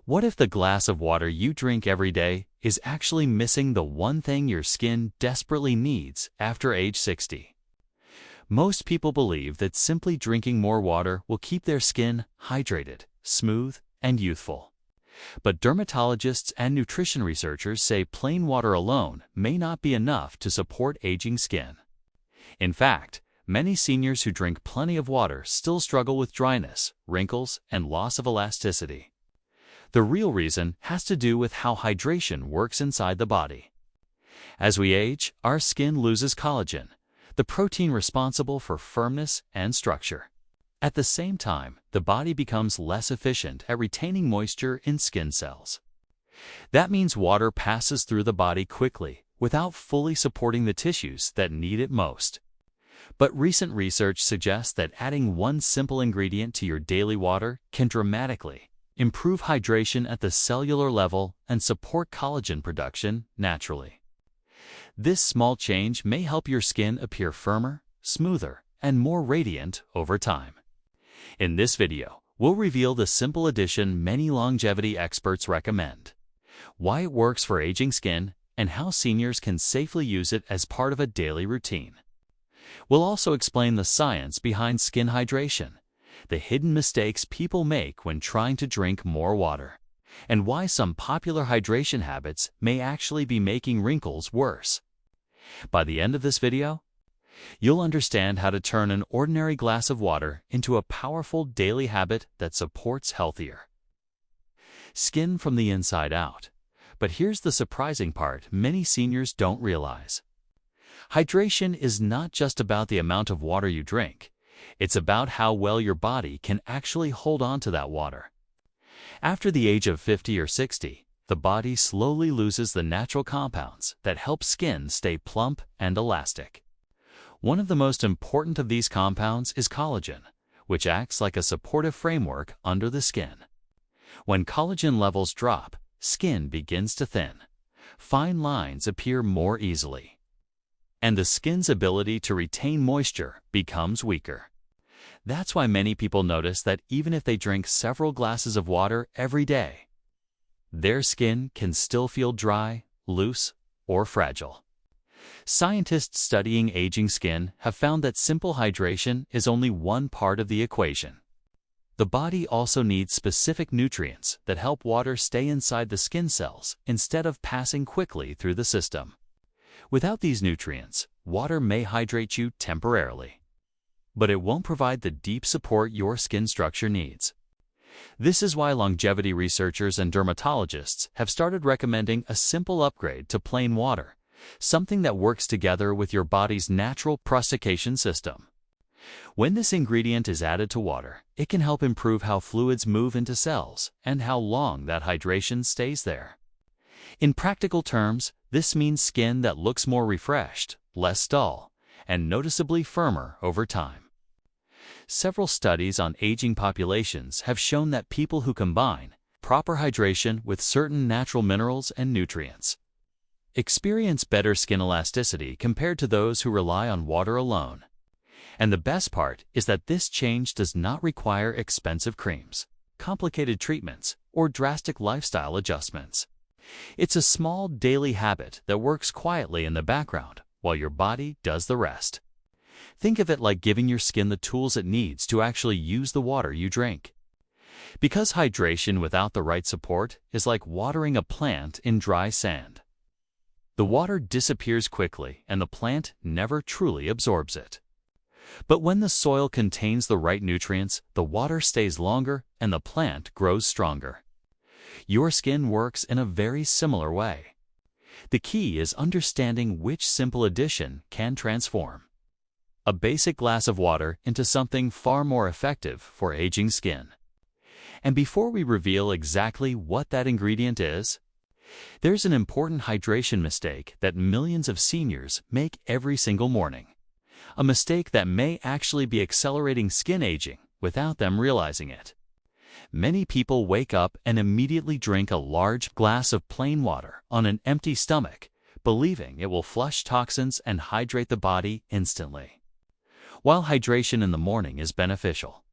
What if the glass of water you drink every day is actually missing the one thing your skin desperately needs after age 60? Most people believe that simply drinking more water will keep their skin hydrated, smooth, and youthful. But dermatologists and nutrition researchers say plain water alone may not be enough to support aging skin. In fact, many seniors who drink plenty of water still struggle with dryness, wrinkles, and loss of elasticity. The real reason has to do with how hydration works inside the body. As we age, our skin loses collagen, the protein responsible for firmness and structure. At the same time, the body becomes less efficient at retaining moisture in skin cells. That means water passes through the body quickly without fully supporting the tissues that need it most. But recent research suggests that adding one simple ingredient to your daily water can dramatically improve hydration at the cellular level and support collagen production naturally. This small change may help your skin appear firmer, smoother, and more radiant over time. In this video, we'll reveal the simple addition many longevity experts recommend, why it works for aging skin, and how seniors can safely use it as part of a daily routine. We'll also explain the science behind skin hydration, the hidden mistakes people make when trying to drink more water, and why some popular hydration habits may actually be making wrinkles worse. By the end of this video, you'll understand how to turn an ordinary glass of water into a powerful daily habit that supports healthier skin from the inside out. But here's the surprising part many seniors don't realize. Hydration is not just about the amount of water you drink. It's about how well your body can actually hold on to that water. After the age of 50 or 60, the body slowly loses the natural compounds that help skin stay plump and elastic. One of the most important of these compounds is collagen, which acts like a supportive framework under the skin. When collagen levels drop, skin begins to thin. Fine lines appear more easily, and the skin's ability to retain moisture becomes weaker. That's why many people notice that even if they drink several glasses of water every day, their skin can still feel dry, loose, or fragile. Scientists studying aging skin have found that simple hydration is only one part of the equation. The body also needs specific nutrients that help water stay inside the skin cells instead of passing quickly through the system. Without these nutrients, water may hydrate you temporarily, but it won't provide the deep support your skin structure needs. This is why longevity researchers and dermatologists have started recommending a simple upgrade to plain water, something that works together with your body's natural purification system. When this ingredient is added to water, it can help improve how fluids move into cells and how long that hydration stays there. In practical terms, this means skin that looks more refreshed, less dull, and noticeably firmer over time. Several studies on aging populations have shown that people who combine proper hydration with certain natural minerals and nutrients experience better skin elasticity compared to those who rely on water alone. And the best part is that this change does not require expensive creams, complicated treatments, or drastic lifestyle adjustments. It's a small daily habit that works quietly in the background while your body does the rest. Think of it like giving your skin the tools it needs to actually use the water you drink. Because hydration without the right support is like watering a plant in dry sand. The water disappears quickly and the plant never truly absorbs it. But when the soil contains the right nutrients, the water stays longer and the plant grows stronger. Your skin works in a very similar way. The key is understanding which simple addition can transform a basic glass of water into something far more effective for aging skin. And before we reveal exactly what that ingredient is, there's an important hydration mistake that millions of seniors make every single morning. A mistake that may actually be accelerating skin aging without them realizing it. Many people wake up and immediately drink a large glass of plain water on an empty stomach, believing it will flush toxins and hydrate the body instantly. While hydration in the morning is beneficial,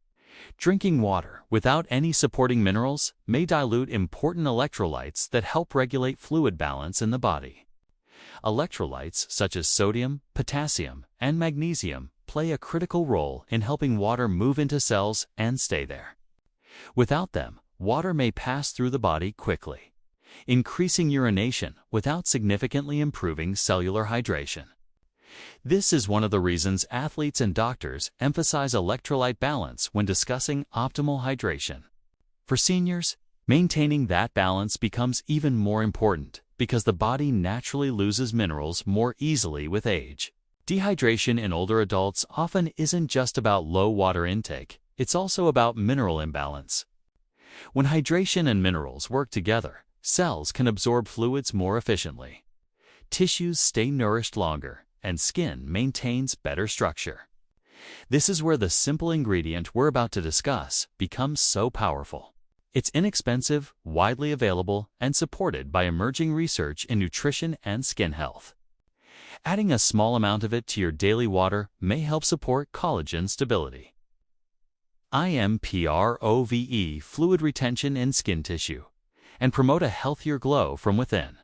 Drinking water without any supporting minerals may dilute important electrolytes that help regulate fluid balance in the body. Electrolytes such as sodium, potassium, and magnesium play a critical role in helping water move into cells and stay there. Without them, water may pass through the body quickly, increasing urination without significantly improving cellular hydration. This is one of the reasons athletes and doctors emphasize electrolyte balance when discussing optimal hydration. For seniors, maintaining that balance becomes even more important because the body naturally loses minerals more easily with age. Dehydration in older adults often isn't just about low water intake, it's also about mineral imbalance. When hydration and minerals work together, cells can absorb fluids more efficiently. Tissues stay nourished longer, and skin maintains better structure. This is where the simple ingredient we're about to discuss becomes so powerful. It's inexpensive, widely available, and supported by emerging research in nutrition and skin health. Adding a small amount of it to your daily water may help support collagen stability. Improve fluid retention in skin tissue and promote a healthier glow from within.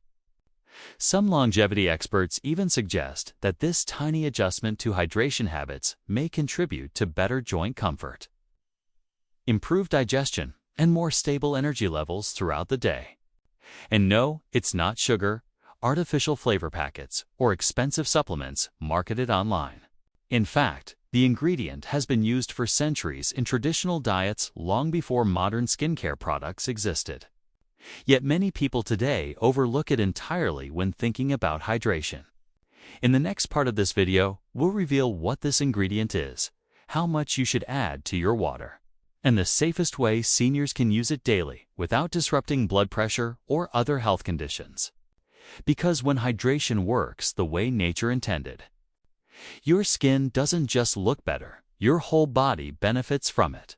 Some longevity experts even suggest that this tiny adjustment to hydration habits may contribute to better joint comfort, improved digestion, and more stable energy levels throughout the day. And no, it's not sugar, artificial flavor packets, or expensive supplements marketed online. In fact, the ingredient has been used for centuries in traditional diets long before modern skincare products existed. Yet many people today overlook it entirely when thinking about hydration. In the next part of this video, we'll reveal what this ingredient is, how much you should add to your water, and the safest way seniors can use it daily without disrupting blood pressure or other health conditions. Because when hydration works the way nature intended, your skin doesn't just look better, your whole body benefits from it.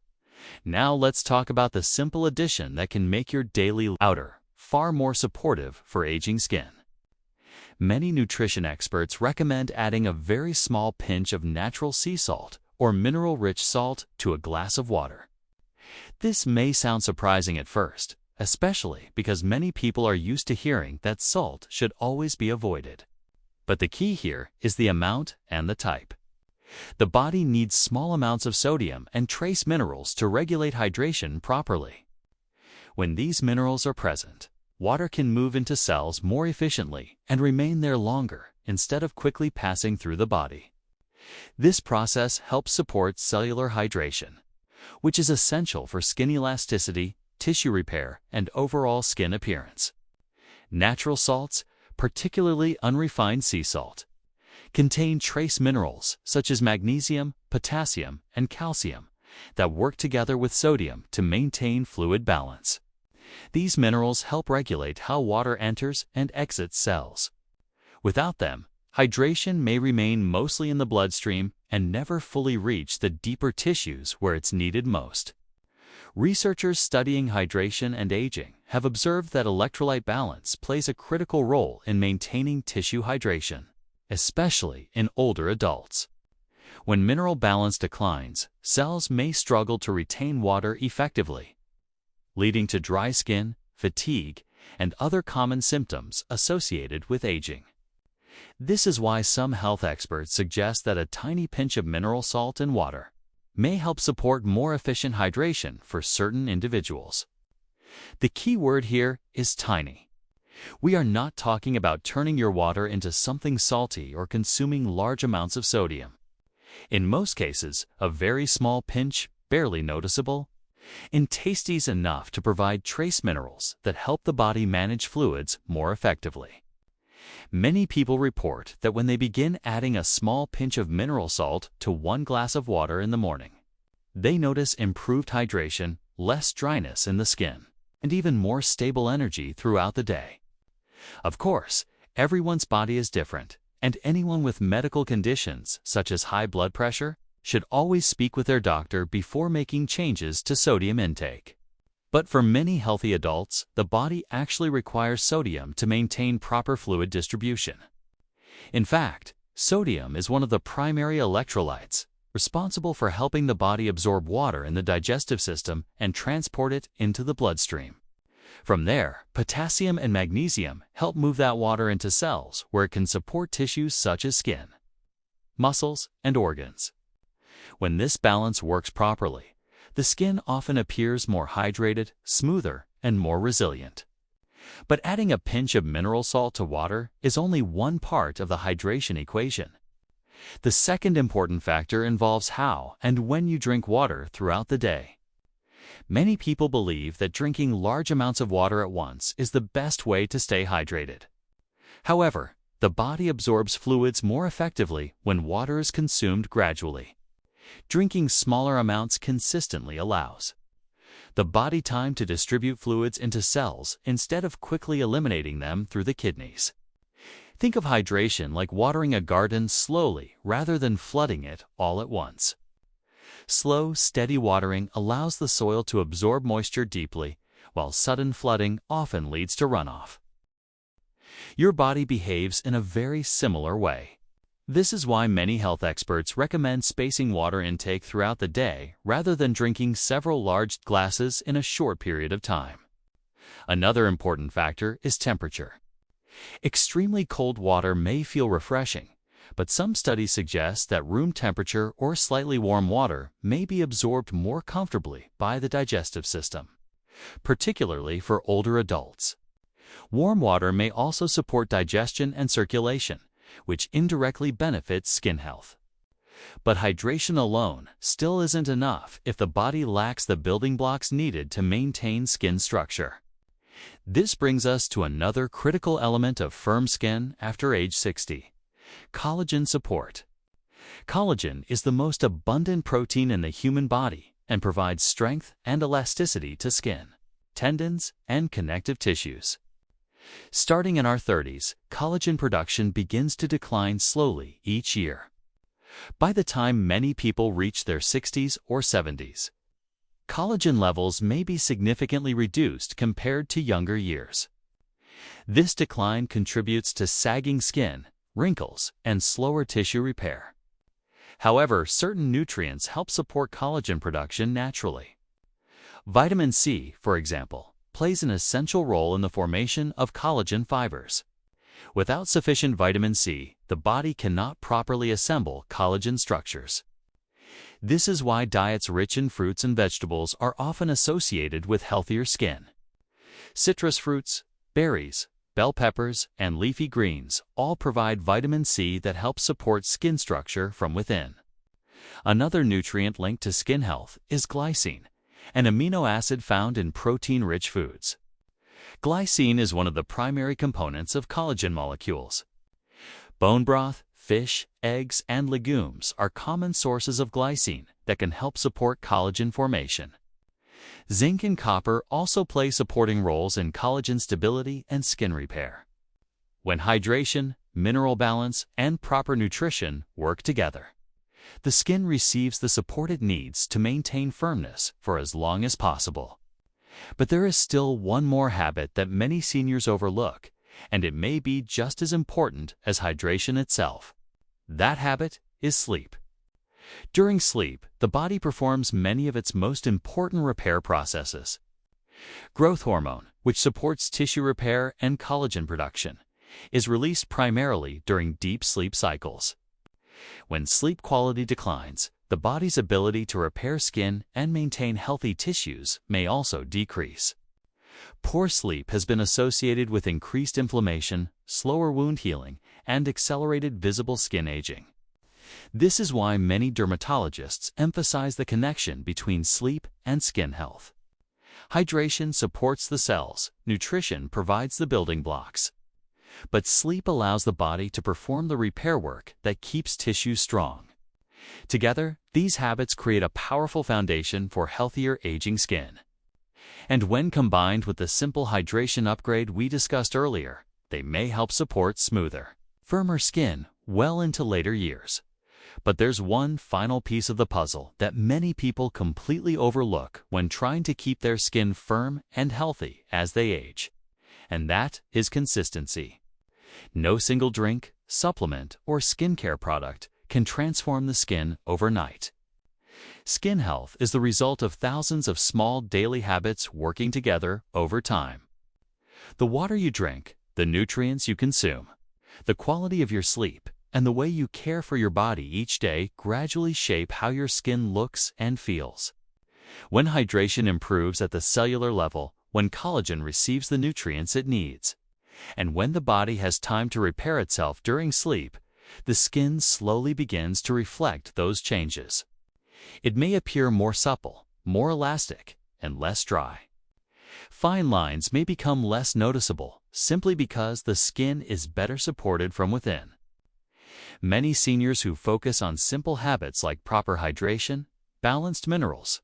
Now let's talk about the simple addition that can make your daily outer far more supportive for aging skin. Many nutrition experts recommend adding a very small pinch of natural sea salt or mineral-rich salt to a glass of water. This may sound surprising at first, especially because many people are used to hearing that salt should always be avoided. But the key here is the amount and the type. The body needs small amounts of sodium and trace minerals to regulate hydration properly. When these minerals are present, water can move into cells more efficiently and remain there longer instead of quickly passing through the body. This process helps support cellular hydration, which is essential for skin elasticity, tissue repair, and overall skin appearance. Natural salts, particularly unrefined sea salt, contain trace minerals such as magnesium, potassium, and calcium that work together with sodium to maintain fluid balance. These minerals help regulate how water enters and exits cells. Without them, hydration may remain mostly in the bloodstream and never fully reach the deeper tissues where it's needed most. Researchers studying hydration and aging have observed that electrolyte balance plays a critical role in maintaining tissue hydration, especially in older adults. When mineral balance declines, cells may struggle to retain water effectively, leading to dry skin, fatigue, and other common symptoms associated with aging. This is why some health experts suggest that a tiny pinch of mineral salt in water may help support more efficient hydration for certain individuals. The key word here is tiny. We are not talking about turning your water into something salty or consuming large amounts of sodium. In most cases, a very small pinch, barely noticeable, and tasty enough to provide trace minerals that help the body manage fluids more effectively. Many people report that when they begin adding a small pinch of mineral salt to 1 glass of water in the morning, they notice improved hydration, less dryness in the skin, and even more stable energy throughout the day. Of course, everyone's body is different, and anyone with medical conditions such as high blood pressure should always speak with their doctor before making changes to sodium intake. But for many healthy adults, the body actually requires sodium to maintain proper fluid distribution. In fact, sodium is one of the primary electrolytes responsible for helping the body absorb water in the digestive system and transport it into the bloodstream. From there, potassium and magnesium help move that water into cells where it can support tissues such as skin, muscles, and organs. When this balance works properly, the skin often appears more hydrated, smoother, and more resilient. But adding a pinch of mineral salt to water is only one part of the hydration equation. The second important factor involves how and when you drink water throughout the day. Many people believe that drinking large amounts of water at once is the best way to stay hydrated. However, the body absorbs fluids more effectively when water is consumed gradually. Drinking smaller amounts consistently allows the body time to distribute fluids into cells instead of quickly eliminating them through the kidneys. Think of hydration like watering a garden slowly rather than flooding it all at once. Slow, steady watering allows the soil to absorb moisture deeply, while sudden flooding often leads to runoff. Your body behaves in a very similar way. This is why many health experts recommend spacing water intake throughout the day rather than drinking several large glasses in a short period of time. Another important factor is temperature. Extremely cold water may feel refreshing, but some studies suggest that room temperature or slightly warm water may be absorbed more comfortably by the digestive system, particularly for older adults. Warm water may also support digestion and circulation, which indirectly benefits skin health. But hydration alone still isn't enough if the body lacks the building blocks needed to maintain skin structure. This brings us to another critical element of firm skin after age 60: collagen support. Collagen is the most abundant protein in the human body and provides strength and elasticity to skin, tendons, and connective tissues. Starting in our 30s, collagen production begins to decline slowly each year. By the time many people reach their 60s or 70s, collagen levels may be significantly reduced compared to younger years. This decline contributes to sagging skin, wrinkles, and slower tissue repair. However, certain nutrients help support collagen production naturally. Vitamin C, for example, plays an essential role in the formation of collagen fibers. Without sufficient vitamin C, the body cannot properly assemble collagen structures. This is why diets rich in fruits and vegetables are often associated with healthier skin. Citrus fruits, berries, bell peppers, and leafy greens all provide vitamin C that helps support skin structure from within. Another nutrient linked to skin health is glycine, an amino acid found in protein-rich foods. Glycine is one of the primary components of collagen molecules. Bone broth, fish, eggs, and legumes are common sources of glycine that can help support collagen formation. Zinc and copper also play supporting roles in collagen stability and skin repair. When hydration, mineral balance, and proper nutrition work together, the skin receives the support it needs to maintain firmness for as long as possible. But there is still one more habit that many seniors overlook, and it may be just as important as hydration itself. That habit is sleep. During sleep, the body performs many of its most important repair processes. Growth hormone, which supports tissue repair and collagen production, is released primarily during deep sleep cycles. When sleep quality declines, the body's ability to repair skin and maintain healthy tissues may also decrease. Poor sleep has been associated with increased inflammation, slower wound healing, and accelerated visible skin aging. This is why many dermatologists emphasize the connection between sleep and skin health. Hydration supports the cells, nutrition provides the building blocks. But sleep allows the body to perform the repair work that keeps tissue strong. Together, these habits create a powerful foundation for healthier aging skin. And when combined with the simple hydration upgrade we discussed earlier, they may help support smoother, firmer skin well into later years. But there's one final piece of the puzzle that many people completely overlook when trying to keep their skin firm and healthy as they age. And that is consistency. No single drink, supplement, or skincare product can transform the skin overnight. Skin health is the result of thousands of small daily habits working together over time. The water you drink, the nutrients you consume, the quality of your sleep, and the way you care for your body each day gradually shape how your skin looks and feels. When hydration improves at the cellular level, when collagen receives the nutrients it needs, and when the body has time to repair itself during sleep, the skin slowly begins to reflect those changes. It may appear more supple, more elastic, and less dry. Fine lines may become less noticeable simply because the skin is better supported from within. Many seniors who focus on simple habits like proper hydration, balanced minerals,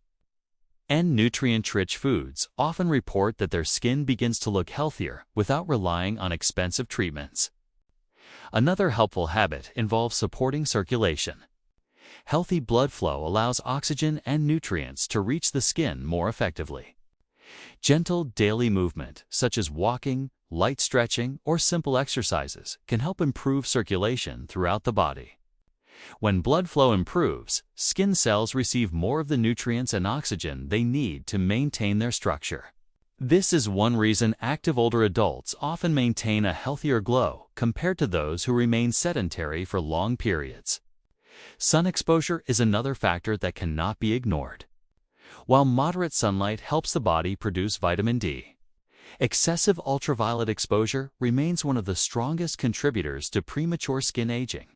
and nutrient-rich foods often report that their skin begins to look healthier without relying on expensive treatments. Another helpful habit involves supporting circulation. Healthy blood flow allows oxygen and nutrients to reach the skin more effectively. Gentle daily movement, such as walking, light stretching, or simple exercises, can help improve circulation throughout the body. When blood flow improves, skin cells receive more of the nutrients and oxygen they need to maintain their structure. This is one reason active older adults often maintain a healthier glow compared to those who remain sedentary for long periods. Sun exposure is another factor that cannot be ignored. While moderate sunlight helps the body produce vitamin D, excessive ultraviolet exposure remains one of the strongest contributors to premature skin aging.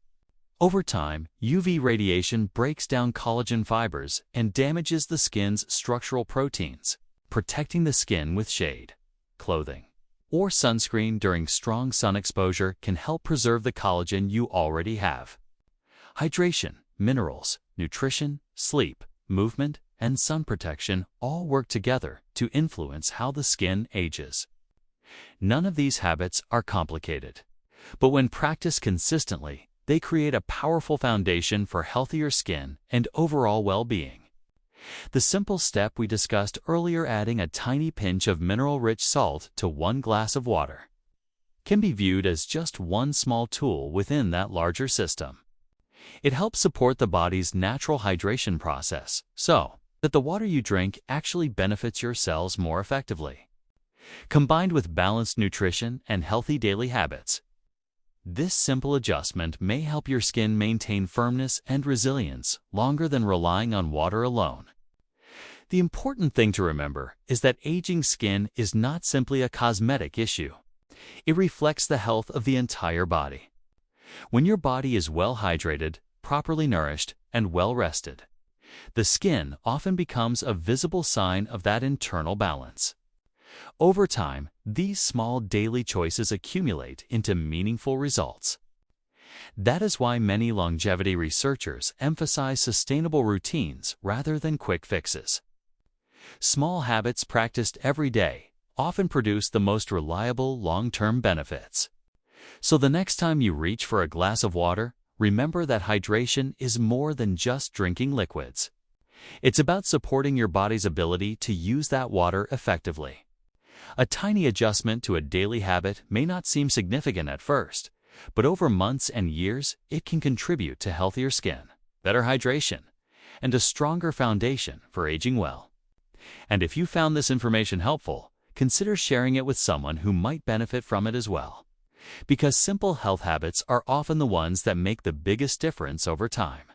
Over time, UV radiation breaks down collagen fibers and damages the skin's structural proteins, protecting the skin with shade, clothing, or sunscreen during strong sun exposure can help preserve the collagen you already have. Hydration, minerals, nutrition, sleep, movement, and sun protection all work together to influence how the skin ages. None of these habits are complicated, but when practiced consistently, they create a powerful foundation for healthier skin and overall well-being. The simple step we discussed earlier, adding a tiny pinch of mineral-rich salt to 1 glass of water, can be viewed as just one small tool within that larger system. It helps support the body's natural hydration process so that the water you drink actually benefits your cells more effectively. Combined with balanced nutrition and healthy daily habits, this simple adjustment may help your skin maintain firmness and resilience longer than relying on water alone. The important thing to remember is that aging skin is not simply a cosmetic issue. It reflects the health of the entire body. When your body is well hydrated, properly nourished, and well rested, the skin often becomes a visible sign of that internal balance. Over time, these small daily choices accumulate into meaningful results. That is why many longevity researchers emphasize sustainable routines rather than quick fixes. Small habits practiced every day often produce the most reliable long-term benefits. So the next time you reach for a glass of water, remember that hydration is more than just drinking liquids. It's about supporting your body's ability to use that water effectively. A tiny adjustment to a daily habit may not seem significant at first, but over months and years, it can contribute to healthier skin, better hydration, and a stronger foundation for aging well. And if you found this information helpful, consider sharing it with someone who might benefit from it as well. Because simple health habits are often the ones that make the biggest difference over time.